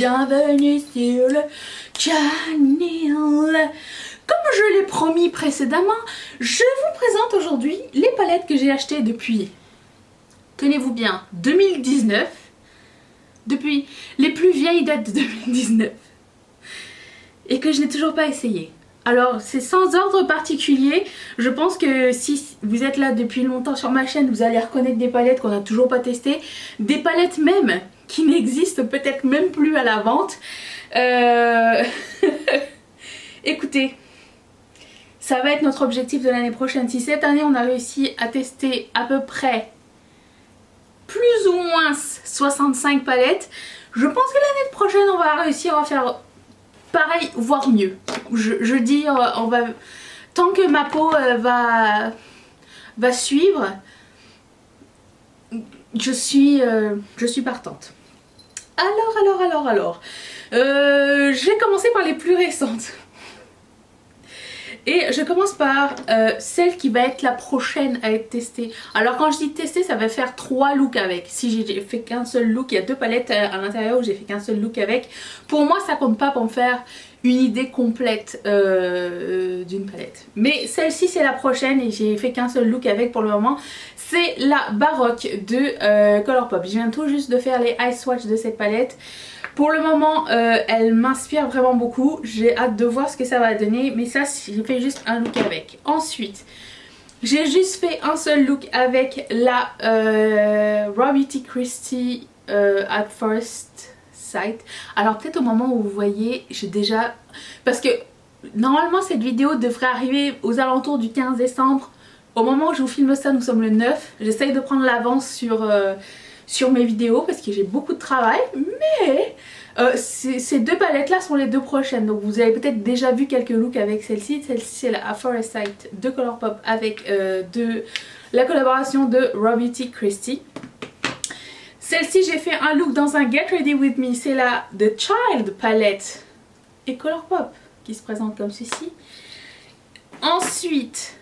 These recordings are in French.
bienvenue sur le channel. Comme je l'ai promis précédemment, je vous présente aujourd'hui les palettes que j'ai achetées depuis, tenez-vous bien, 2019. Depuis les plus vieilles dates de 2019. Et que je n'ai toujours pas essayé. Alors c'est sans ordre particulier, je pense que si vous êtes là depuis longtemps sur ma chaîne, vous allez reconnaître des palettes qu'on n'a toujours pas testées, des palettes même qui n'existent peut-être même plus à la vente. Écoutez, ça va être notre objectif de l'année prochaine. Si cette année on a réussi à tester à peu près plus ou moins 65 palettes, je pense que l'année prochaine on va réussir à faire pareil, voire mieux. Je dis, on va, tant que ma peau va suivre, je suis partante. Alors, je vais commencer par les plus récentes. Et je commence par celle qui va être la prochaine à être testée. Alors quand je dis tester, ça va faire 3 looks avec. Si j'ai fait qu'un seul look, il y a 2 palettes à l'intérieur où j'ai fait qu'un seul look avec. Pour moi ça compte pas pour me faire une idée complète d'une palette. Mais celle-ci c'est la prochaine et j'ai fait qu'un seul look avec pour le moment. C'est la Baroque de Colourpop. Je viens tout juste de faire les eye swatch de cette palette. Pour le moment, elle m'inspire vraiment beaucoup. J'ai hâte de voir ce que ça va donner. Mais ça, j'ai fait juste un look avec. Ensuite, j'ai juste fait un seul look avec la Robert T. Christie at First Sight. Alors peut-être au moment où vous voyez, j'ai déjà... Parce que normalement, cette vidéo devrait arriver aux alentours du 15 décembre. Au moment où je vous filme ça, nous sommes le 9. J'essaye de prendre l'avance sur mes vidéos parce que j'ai beaucoup de travail, mais ces 2 palettes là sont les 2 prochaines, donc vous avez peut-être déjà vu quelques looks avec celle-ci. Celle-ci c'est la Forest Sight de Colourpop avec la collaboration de Robert T. Christie. Celle-ci j'ai fait un look dans un Get Ready With Me, c'est la The Child palette et Colourpop qui se présente comme ceci. Ensuite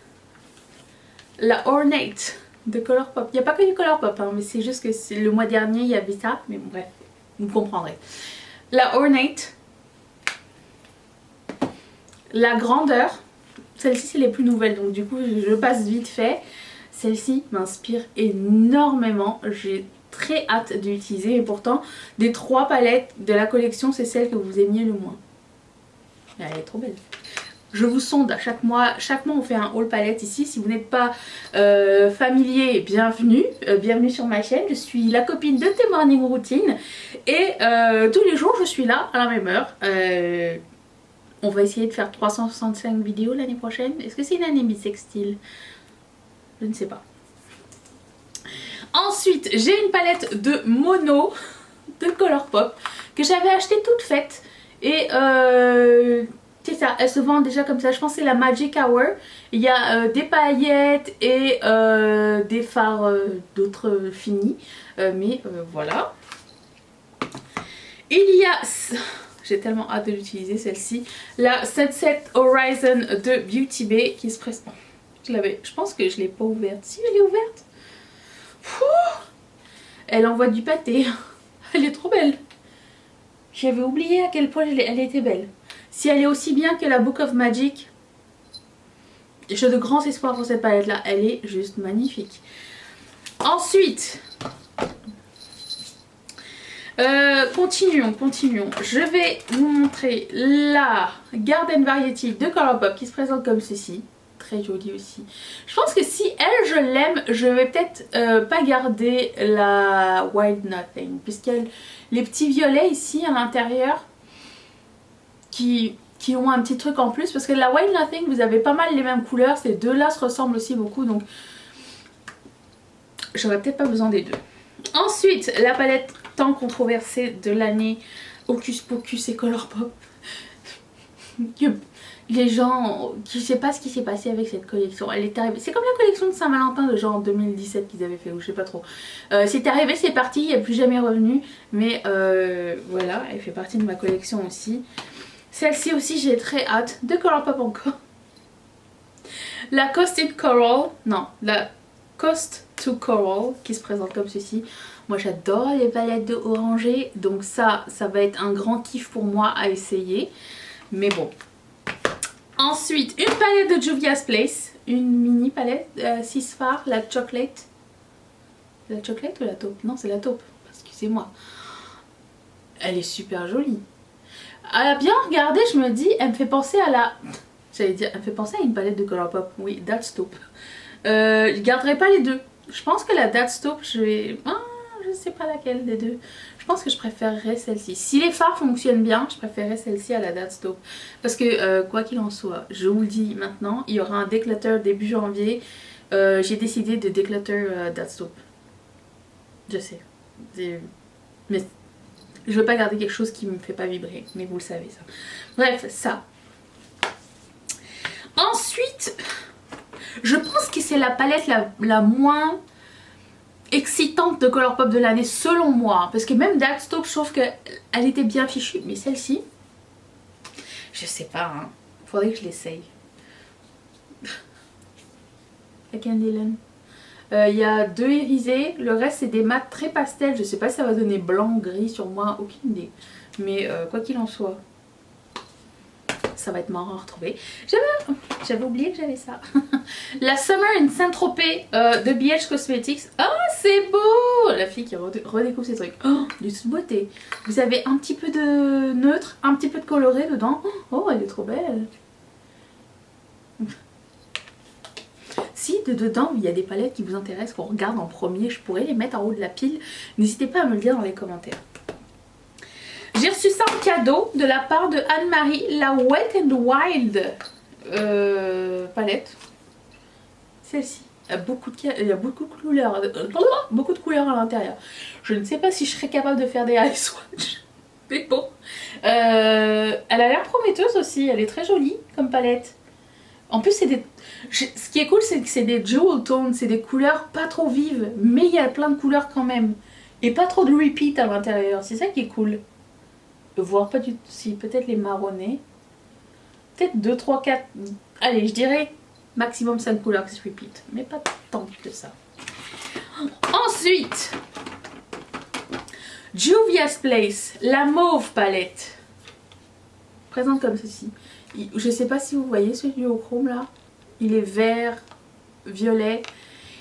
la Ornate de Colourpop. Il n'y a pas que du Colourpop, hein, mais c'est juste que le mois dernier il y avait ça, mais bon bref, vous comprendrez. La Ornate, la Grandeur, celle-ci c'est les plus nouvelles, donc du coup je passe vite fait. Celle-ci m'inspire énormément, j'ai très hâte de l'utiliser et pourtant des 3 palettes de la collection c'est celle que vous aimiez le moins. Elle est trop belle. Je vous sonde à chaque mois on fait un haul palette ici. Si vous n'êtes pas familier, bienvenue, bienvenue sur ma chaîne. Je suis la copine de tes morning routine et tous les jours je suis là à la même heure. On va essayer de faire 365 vidéos l'année prochaine. Est-ce que c'est une année bissextile? Je ne sais pas. Ensuite j'ai une palette de mono de Colourpop que j'avais achetée toute faite et c'est ça, elle se vend déjà comme ça. Je pense que c'est la Magic Hour. Il y a des paillettes et des fards d'autres finis. Mais voilà. Il y a... J'ai tellement hâte de l'utiliser celle-ci. La Sunset Horizon de Beauty Bay qui se présente. Je pense que je ne l'ai pas ouverte. Si, je l'ai ouverte. Elle envoie du pâté. Elle est trop belle. J'avais oublié à quel point elle était belle. Si elle est aussi bien que la Book of Magic, j'ai de grands espoirs pour cette palette là, elle est juste magnifique. Ensuite, continuons. Je vais vous montrer la Garden Variety de Colourpop qui se présente comme ceci. Très jolie aussi. Je pense que si elle je l'aime, je vais peut-être pas garder la Wild Nothing puisqu'il y a les petits violets ici à l'intérieur qui ont un petit truc en plus parce que la Wild Nothing vous avez pas mal les mêmes couleurs, ces 2 là se ressemblent aussi beaucoup donc j'aurais peut-être pas besoin des 2. Ensuite la palette tant controversée de l'année Hocus Pocus et Colourpop. Les gens, je sais pas ce qui s'est passé avec cette collection, elle est arrivée, c'est comme la collection de Saint-Valentin de genre 2017 qu'ils avaient fait ou je sais pas trop. C'est arrivé, c'est parti, elle n'est plus jamais revenue, mais voilà, elle fait partie de ma collection aussi. Celle-ci aussi j'ai très hâte, de Colourpop encore. La Coast to Coral qui se présente comme ceci. Moi j'adore les palettes de orangé, donc ça va être un grand kiff pour moi à essayer. Mais bon. Ensuite, une palette de Juvia's Place, une mini palette 6 fards, la chocolate. La chocolate ou la taupe? Non, c'est la taupe, excusez-moi. Elle est super jolie. À bien regarder, je me dis, elle me fait penser à la... J'allais dire, elle me fait penser à une palette de Colourpop. Oui, That's Taupe. Je garderai pas les deux. Je pense que la That's Taupe, je vais... Ah, je sais pas laquelle des deux. Je pense que je préférerais celle-ci. Si les fards fonctionnent bien, je préférerais celle-ci à la That's Taupe. Parce que, quoi qu'il en soit, je vous le dis maintenant, il y aura un déclutter début janvier. J'ai décidé de déclutter That's Taupe. Je sais. Mais je veux pas garder quelque chose qui me fait pas vibrer. Mais vous le savez ça. Bref, ça. Ensuite, je pense que c'est la palette la moins excitante de Colourpop de l'année selon moi. Parce que même That's Taupe, je trouve qu'elle était bien fichue. Mais celle-ci, je sais pas. Hein. Faudrait que je l'essaye. La Candyland. Il y a 2 irisés. Le reste, c'est des mats très pastels. Je sais pas si ça va donner blanc, gris sur moi. Aucune idée. Mais quoi qu'il en soit. Ça va être marrant à retrouver. J'avais oublié que j'avais ça. La Summer in Saint-Tropez de BH Cosmetics. Oh, c'est beau! La fille qui redécouvre ses trucs. Oh, du beauté. Vous avez un petit peu de neutre, un petit peu de coloré dedans. Oh, elle est trop belle. Si dedans il y a des palettes qui vous intéressent, qu'on regarde en premier, je pourrais les mettre en haut de la pile. N'hésitez pas à me le dire dans les commentaires. J'ai reçu ça en cadeau de la part de Anne-Marie, la Wet n Wild palette. Celle-ci. Il y a beaucoup de couleurs à l'intérieur. Je ne sais pas si je serais capable de faire des eye swatch. Mais bon. Elle a l'air prometteuse aussi. Elle est très jolie comme palette. En plus, c'est des... Ce qui est cool, c'est que c'est des jewel tones. C'est des couleurs pas trop vives. Mais il y a plein de couleurs quand même. Et pas trop de repeat à l'intérieur. C'est ça qui est cool. Voire pas du tout, si peut-être les marronnés, peut-être 2, 3, 4, allez je dirais maximum 5 couleurs qui se repeat, mais pas tant que ça. Ensuite, Juvia's Place, la mauve palette, présente comme ceci. Je sais pas si vous voyez ce duochrome là, il est vert, violet.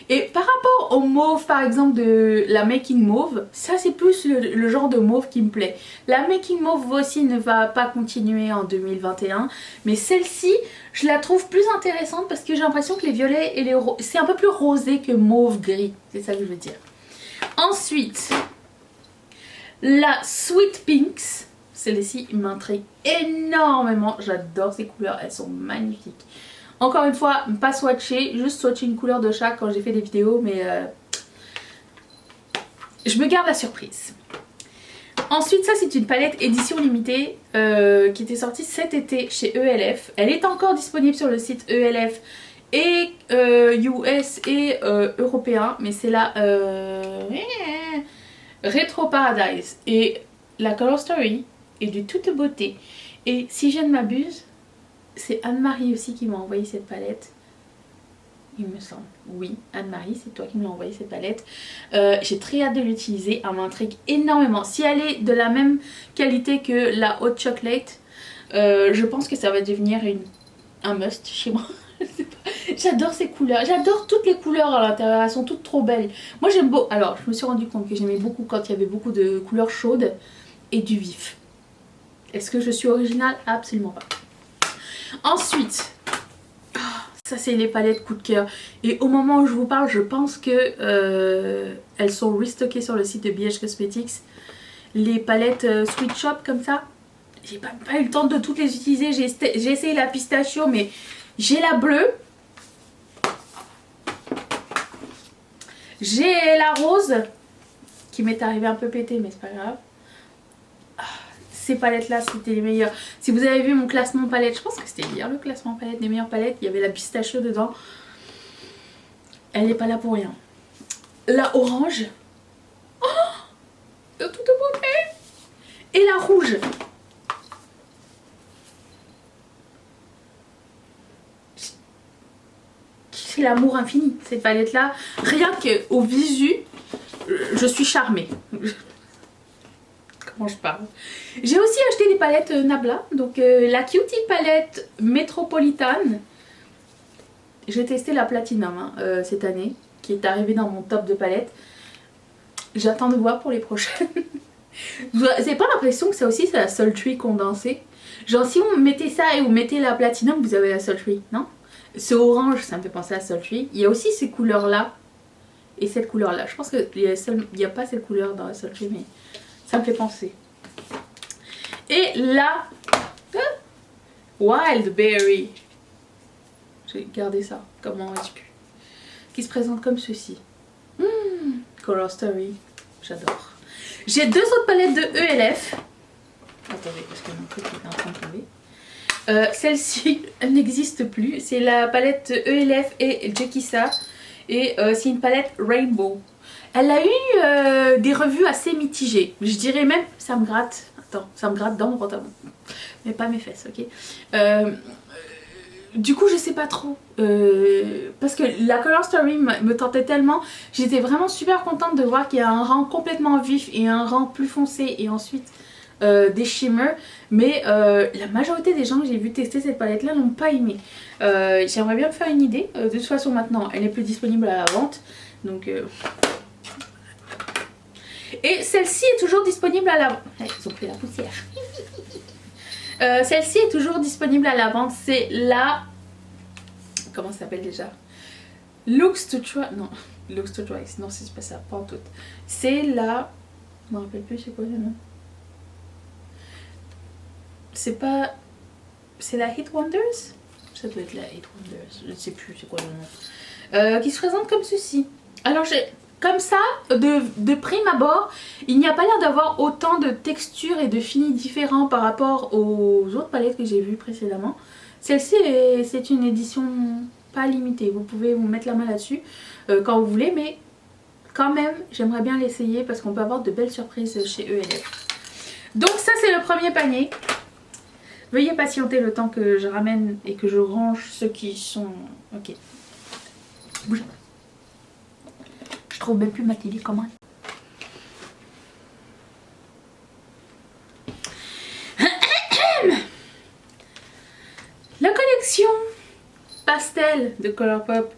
Et par rapport au mauve par exemple de la Making Mauve, ça c'est plus le genre de mauve qui me plaît. La Making Mauve aussi ne va pas continuer en 2021, mais celle-ci je la trouve plus intéressante parce que j'ai l'impression que les violets et les c'est un peu plus rosé que mauve gris, c'est ça que je veux dire. Ensuite, la Sweet Pinks, celle-ci m'intrigue énormément, j'adore ces couleurs, elles sont magnifiques. Encore une fois, pas swatcher, juste swatcher une couleur de chaque quand j'ai fait des vidéos, mais je me garde la surprise. Ensuite, ça c'est une palette édition limitée qui était sortie cet été chez ELF. Elle est encore disponible sur le site ELF et US et européen, mais c'est la Retro Paradise. Et la Color Story est de toute beauté. Et si je ne m'abuse, c'est Anne-Marie aussi qui m'a envoyé cette palette. Il me semble. Oui, Anne-Marie, c'est toi qui m'as envoyé cette palette. J'ai très hâte de l'utiliser. Elle m'intrigue énormément. Si elle est de la même qualité que la Hot Chocolate, je pense que ça va devenir un must chez moi. J'adore ces couleurs. J'adore toutes les couleurs à l'intérieur. Elles sont toutes trop belles. Moi j'aime beaucoup. Alors, je me suis rendu compte que j'aimais beaucoup quand il y avait beaucoup de couleurs chaudes et du vif. Est-ce que je suis originale? Absolument pas. Ensuite, ça c'est les palettes coup de cœur. Et au moment où je vous parle, je pense que elles sont restockées sur le site de BH Cosmetics. Les palettes Sweet Shop comme ça. J'ai pas eu le temps de toutes les utiliser. J'ai essayé la pistachio, mais j'ai la bleue. J'ai la rose qui m'est arrivée un peu pétée, mais c'est pas grave. Ces palettes là c'était les meilleures. Si vous avez vu mon classement palette, je pense que c'était hier le classement palette des meilleures palettes, il y avait la pistachio dedans. Elle n'est pas là pour rien. La orange, oh, de toute beauté. Et la rouge. C'est l'amour infini cette palette là. Rien qu'au visu, je suis charmée. Comment je parle. J'ai aussi acheté des palettes Nabla. Donc la Cutie palette métropolitane. J'ai testé la Platinum hein, cette année, qui est arrivée dans mon top de palettes. J'attends de voir pour les prochaines. Vous n'avez pas l'impression que ça aussi c'est la Sultry condensée? Genre si vous mettez ça et vous mettez la Platinum, vous avez la Sultry, non? Ce orange, ça me fait penser à Sultry. Il y a aussi ces couleurs là et cette couleur là. Je pense qu'il n'y a pas cette couleur dans la Sultry, mais ça me fait penser. Et là, Wild Berry. J'ai gardé ça comme en HP. Qui se présente comme ceci. Color Story, j'adore. J'ai deux autres palettes de ELF. Attendez, parce que mon truc est en train de tomber. Celle-ci, elle n'existe plus. C'est la palette ELF et Jekissa. Et c'est une palette Rainbow. Elle a eu des revues assez mitigées. Je dirais même, ça me gratte. Attends, ça me gratte dans mon pantalon. Mais pas mes fesses, ok. Du coup je sais pas trop parce que la Color Story me tentait tellement. J'étais vraiment super contente de voir qu'il y a un rang complètement vif et un rang plus foncé et ensuite des shimmers. Mais la majorité des gens que j'ai vu tester cette palette là n'ont pas aimé. J'aimerais bien me faire une idée. De toute façon maintenant elle n'est plus disponible à la vente. Donc et celle-ci est toujours disponible à la vente. Ils ont pris la poussière. Celle-ci est toujours disponible à la vente. C'est la... Comment ça s'appelle déjà? Looks to Try... Non, Looks to Try. Non, c'est pas ça, pas en tout. C'est la... Je me rappelle plus c'est quoi le nom. C'est pas... C'est la Hit Wonders? Ça doit être la Hit Wonders. Je ne sais plus c'est quoi le nom. Qui se présente comme ceci. Alors j'ai... Comme ça, de prime abord, il n'y a pas l'air d'avoir autant de textures et de finis différents par rapport aux autres palettes que j'ai vues précédemment. Celle-ci, c'est une édition pas limitée. Vous pouvez vous mettre la main là-dessus quand vous voulez, mais quand même, j'aimerais bien l'essayer parce qu'on peut avoir de belles surprises chez ELF. Donc ça, c'est le premier panier. Veuillez patienter le temps que je ramène et que je range ceux qui sont... Ok. Bouge. Je trouve même plus ma télé comment. La collection pastel de Colourpop.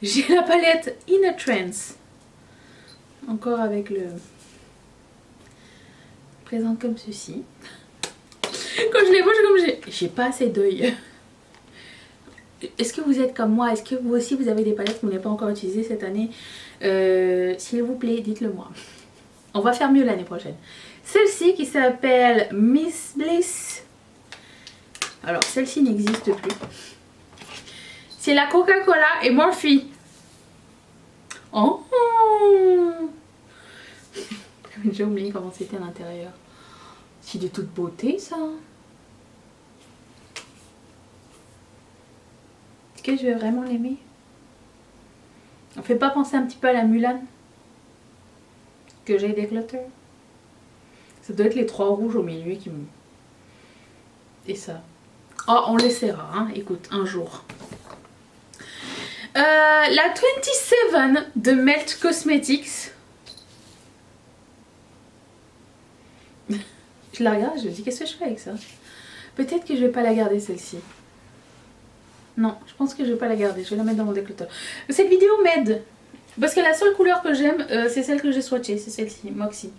J'ai la palette In a Trance. Encore avec le... Présente comme ceci. Quand je les vois, j'ai pas assez d'œil. Est-ce que vous êtes comme moi? Est-ce que vous aussi vous avez des palettes que vous n'avez pas encore utilisées cette année? S'il vous plaît, dites-le moi. On va faire mieux l'année prochaine. Celle-ci qui s'appelle Miss Bliss. Alors celle-ci n'existe plus. C'est la Coca-Cola et Morphe. Oh, j'ai oublié comment c'était à l'intérieur. C'est de toute beauté ça. Est-ce que je vais vraiment l'aimer? On fait pas penser un petit peu à la Mulan que j'ai déclutter? Ça doit être les trois rouges au milieu qui me... Et ça. Oh, on l'essaiera, hein. Écoute, un jour. La 27 de Melt Cosmetics. Je la regarde, je me dis qu'est-ce que je fais avec ça? Peut-être que je vais pas la garder celle-ci. Non, je pense que je vais pas la garder, je vais la mettre dans mon décluteur. Cette vidéo m'aide. Parce que la seule couleur que j'aime, c'est celle que j'ai swatchée, c'est celle-ci, Moxie.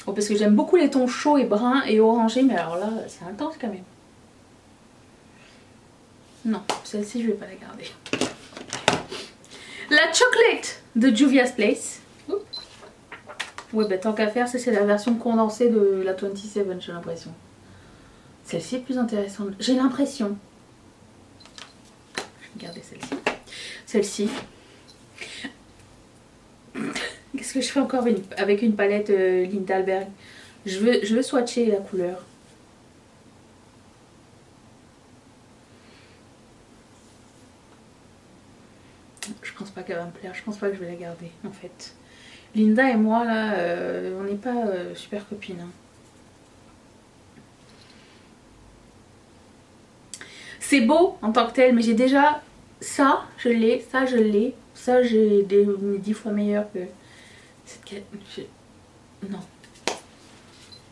Oh, parce que j'aime beaucoup les tons chauds et bruns et orangés, mais alors là, c'est intense quand même. Non, celle-ci, je vais pas la garder. La Chocolate de Juvia's Place. Oups. Ouais, bah tant qu'à faire, c'est la version condensée de la 27, j'ai l'impression. Celle-ci est plus intéressante, j'ai l'impression. Je vais garder celle-ci. Celle-ci. Qu'est-ce que je fais encore avec une palette Lindalberg? Je veux swatcher la couleur. Je pense pas qu'elle va me plaire, je pense pas que je vais la garder en fait. Linda et moi là, on n'est pas super copines. Hein. C'est beau en tant que tel, mais j'ai déjà Ça, je l'ai. Ça, je l'ai. Ça, j'ai des 10 fois meilleur que cette... Non.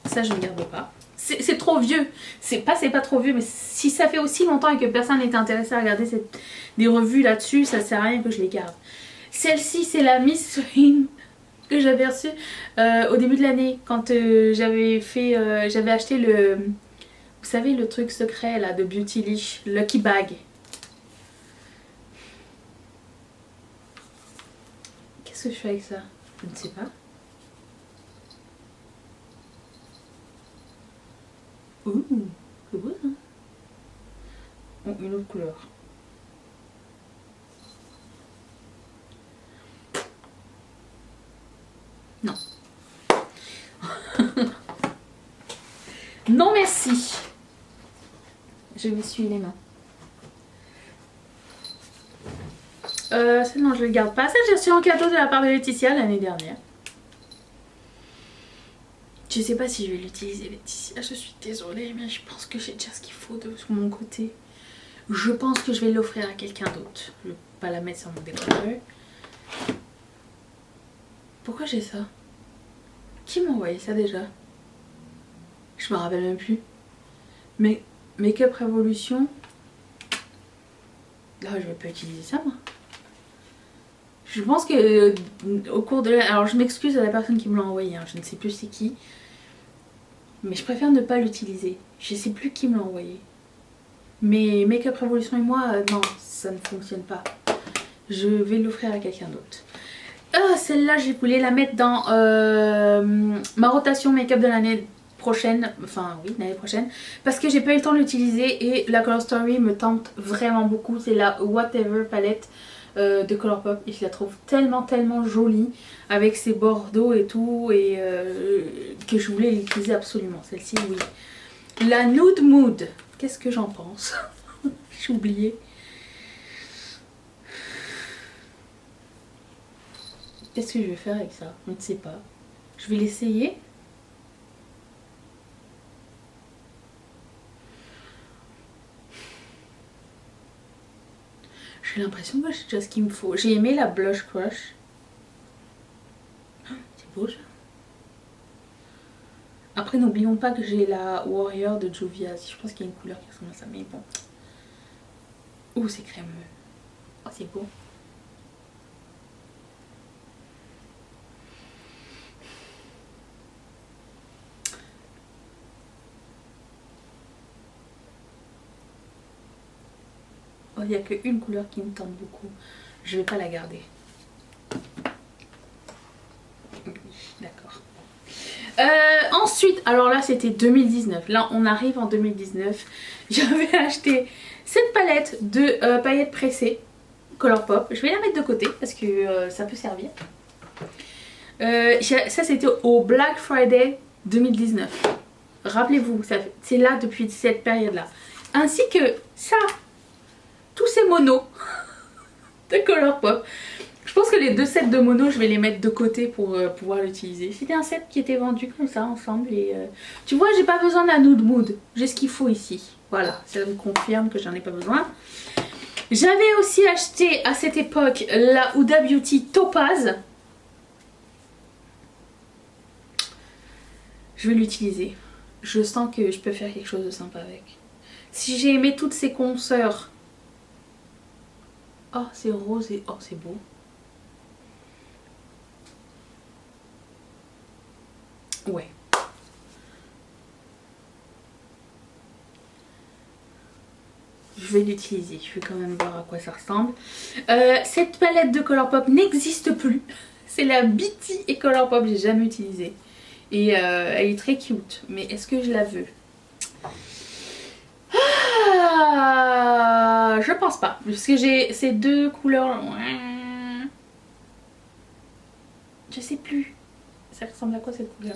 Ça, je ne garde pas. C'est trop vieux. C'est pas trop vieux, mais si ça fait aussi longtemps et que personne n'est intéressé à regarder des revues là-dessus, ça sert à rien que je les garde. Celle-ci, c'est la Miss Swing que j'avais reçue au début de l'année quand j'avais acheté le... Vous savez, le truc secret là de Beautylish, Lucky Bag. Qu'est-ce que je fais avec ça? Je ne sais pas. Ouh, c'est beau ça. Oh, une autre couleur. Non. Non merci. Je m'essuie les mains. Celle non, je ne garde pas. Celle j'ai reçue en cadeau de la part de Laetitia l'année dernière. Je sais pas si je vais l'utiliser, Laetitia. Je suis désolée, mais je pense que j'ai déjà ce qu'il faut de mon côté. Je pense que je vais l'offrir à quelqu'un d'autre. Je vais pas la mettre sur mon décolleur. Pourquoi j'ai ça? Qui m'a envoyé ça déjà? Je me rappelle même plus. Mais Make-up Revolution. Ah, je vais pas utiliser ça moi. Je pense que au cours de la... Alors je m'excuse à la personne qui me l'a envoyé, hein. Je ne sais plus c'est qui. Mais je préfère ne pas l'utiliser. Je sais plus qui me l'a envoyé. Mais Make-up Revolution et moi, non, ça ne fonctionne pas. Je vais l'offrir à quelqu'un d'autre. Ah, celle-là, je voulais la mettre dans ma rotation make-up de l'année prochaine. Enfin, oui, l'année prochaine. Parce que j'ai pas eu le temps de l'utiliser et la Color Story me tente vraiment beaucoup. C'est la Whatever palette de Colourpop et je la trouve tellement jolie avec ses bordeaux et tout et que je voulais l'utiliser absolument. Celle-ci, oui. La Nude Mood. Qu'est-ce que j'en pense? J'ai oublié. Qu'est-ce que je vais faire avec ça? Je ne sais pas. Je vais l'essayer. J'ai l'impression que j'ai déjà ce qu'il me faut. J'ai aimé la Blush Crush. C'est beau ça. Après, n'oublions pas que j'ai la Warrior de Juvia. Je pense qu'il y a une couleur qui ressemble à ça, mais bon. Ouh, c'est crémeux. Oh, c'est beau. Oh, il n'y a qu'une couleur qui me tente beaucoup. Je vais pas la garder. D'accord. Ensuite, alors là c'était 2019. Là on arrive en 2019. J'avais acheté cette palette de paillettes pressées Colourpop. Je vais la mettre de côté parce que ça peut servir. Ça c'était au Black Friday 2019. Rappelez-vous, c'est là depuis cette période-là. Ainsi que ça, tous ces monos de Colourpop. Je pense que les deux sets de mono, je vais les mettre de côté pour pouvoir l'utiliser. C'était un set qui était vendu comme ça ensemble et tu vois, j'ai pas besoin d'un Nude Mood. J'ai ce qu'il faut ici. Voilà, ça me confirme que j'en ai pas besoin. J'avais aussi acheté à cette époque la Huda Beauty Topaz. Je vais l'utiliser. Je sens que je peux faire quelque chose de sympa avec. Si j'ai aimé toutes ces consoeurs. Oh, c'est rose et... Oh, c'est beau. Ouais. Je vais l'utiliser. Je vais quand même voir à quoi ça ressemble. Cette palette de Colourpop n'existe plus. C'est la Beauty et Colourpop. J'ai jamais utilisé. Et elle est très cute. Mais est-ce que je la veux? Ah, je pense pas. Parce que j'ai ces deux couleurs. Je sais plus. Ça ressemble à quoi cette couleur?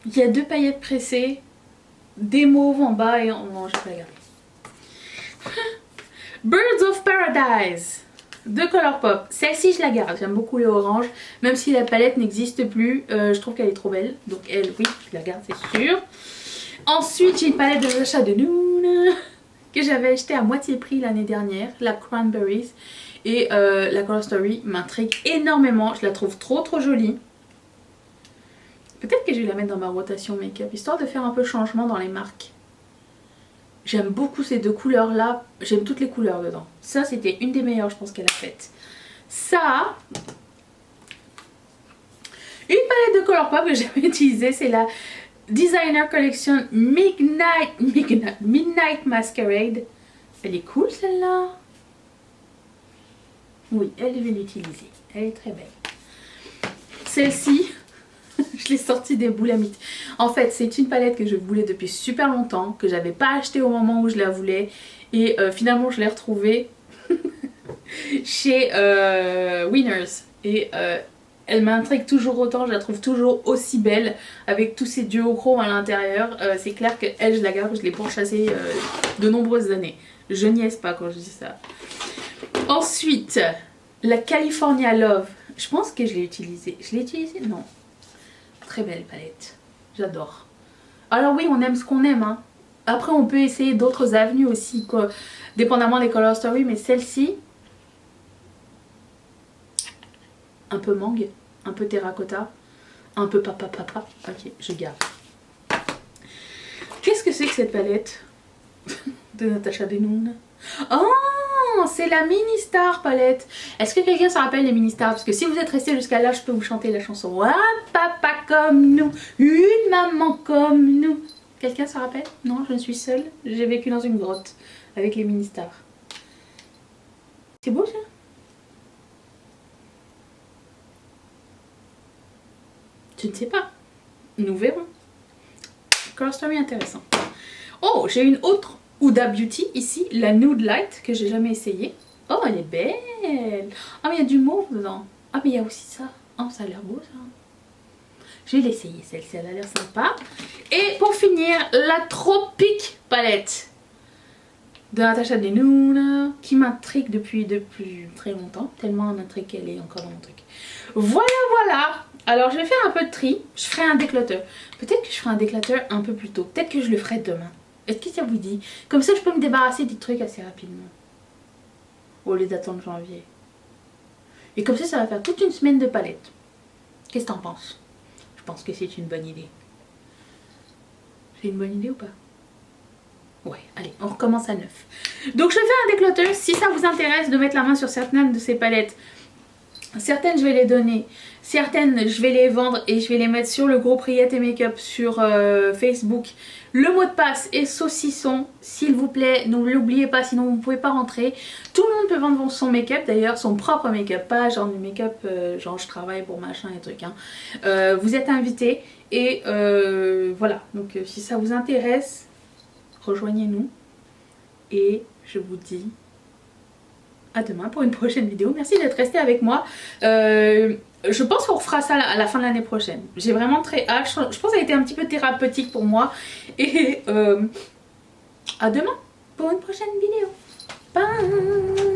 Il y a deux paillettes pressées, des mauves en bas et en... Non, je vais pas la garder. Birds of Paradise. de Colourpop. Celle-ci je la garde, j'aime beaucoup le orange. Même si la palette n'existe plus, je trouve qu'elle est trop belle. Donc elle, oui, je la garde, c'est sûr. Ensuite j'ai une palette de Natasha Denona que j'avais acheté à moitié prix l'année dernière, la Cranberries. Et la Color Story m'intrigue énormément, je la trouve trop jolie. Peut-être que je vais la mettre dans ma rotation make-up, histoire de faire un peu changement dans les marques. J'aime beaucoup ces deux couleurs là, j'aime toutes les couleurs dedans. Ça c'était une des meilleures je pense qu'elle a faites. Ça, une palette de Colourpop que j'avais utilisée, c'est la Designer Collection Midnight Masquerade. Elle est cool celle-là. Oui, elle, je vais l'utiliser. Elle est très belle. Celle-ci, je l'ai sortie des boules à mythe. En fait, c'est une palette que je voulais depuis super longtemps, que j'avais pas achetée au moment où je la voulais. Et finalement, je l'ai retrouvée chez Winners. Et elle m'intrigue toujours autant, je la trouve toujours aussi belle, avec tous ces duochromes à l'intérieur. C'est clair que elle, je la garde, je l'ai pourchassée de nombreuses années. Je niaise pas quand je dis ça. Ensuite, la California Love. Je pense que je l'ai utilisée. Je l'ai utilisée? Non. Très belle palette. J'adore. Alors oui, on aime ce qu'on aime. Hein. Après, on peut essayer d'autres avenues aussi, quoi, dépendamment des Color Story. Mais celle-ci, un peu mangue, un peu terracotta, un peu papa. Ok, je garde. Qu'est-ce que c'est que cette palette de Natasha Denona? Oh, c'est la Mini Star palette. Est-ce que quelqu'un se rappelle les Mini Stars? Parce que si vous êtes resté jusqu'à là, je peux vous chanter la chanson. Un papa comme nous, une maman comme nous. Quelqu'un se rappelle? Non, je suis seule. J'ai vécu dans une grotte avec les Mini Stars. C'est beau ça? Je ne sais pas. Nous verrons. Color Story intéressant. Oh, j'ai une autre Huda Beauty ici, la Nude Light, que j'ai jamais essayé. Oh, elle est belle. Ah, mais il y a du mauve dedans. Ah, mais il y a aussi ça. Oh, ça a l'air beau ça. Je vais l'essayer, celle-ci, elle a l'air sympa. Et pour finir, la Tropique palette de Natasha Denona, qui m'intrigue depuis très longtemps. Tellement m'intrigue qu'elle est encore dans mon truc. Voilà. Alors, je vais faire un peu de tri. Je ferai un déclutter. Peut-être que je ferai un déclutter un peu plus tôt. Peut-être que je le ferai demain. Est-ce que ça vous dit? Comme ça, je peux me débarrasser des trucs assez rapidement. Au lieu d'attendre janvier. Et comme ça va faire toute une semaine de palette. Qu'est-ce que t'en penses? Je pense que c'est une bonne idée. C'est une bonne idée ou pas? Ouais, allez, on recommence à neuf. Donc, je fais un déclutter. Si ça vous intéresse de mettre la main sur certaines de ces palettes, certaines, je vais les donner. Certaines, je vais les vendre et je vais les mettre sur le groupe Riette et Make-up sur Facebook. Le mot de passe est saucisson, s'il vous plaît, ne l'oubliez pas, sinon vous ne pouvez pas rentrer. Tout le monde peut vendre son make-up, d'ailleurs son propre make-up, pas genre du make-up, genre je travaille pour machin et trucs. Hein. Vous êtes invités et voilà, donc si ça vous intéresse, rejoignez-nous et je vous dis à demain pour une prochaine vidéo. Merci d'être resté avec moi. Je pense qu'on refera ça à la fin de l'année prochaine. J'ai vraiment très hâte. Je pense que ça a été un petit peu thérapeutique pour moi. Et à demain pour une prochaine vidéo. Bye!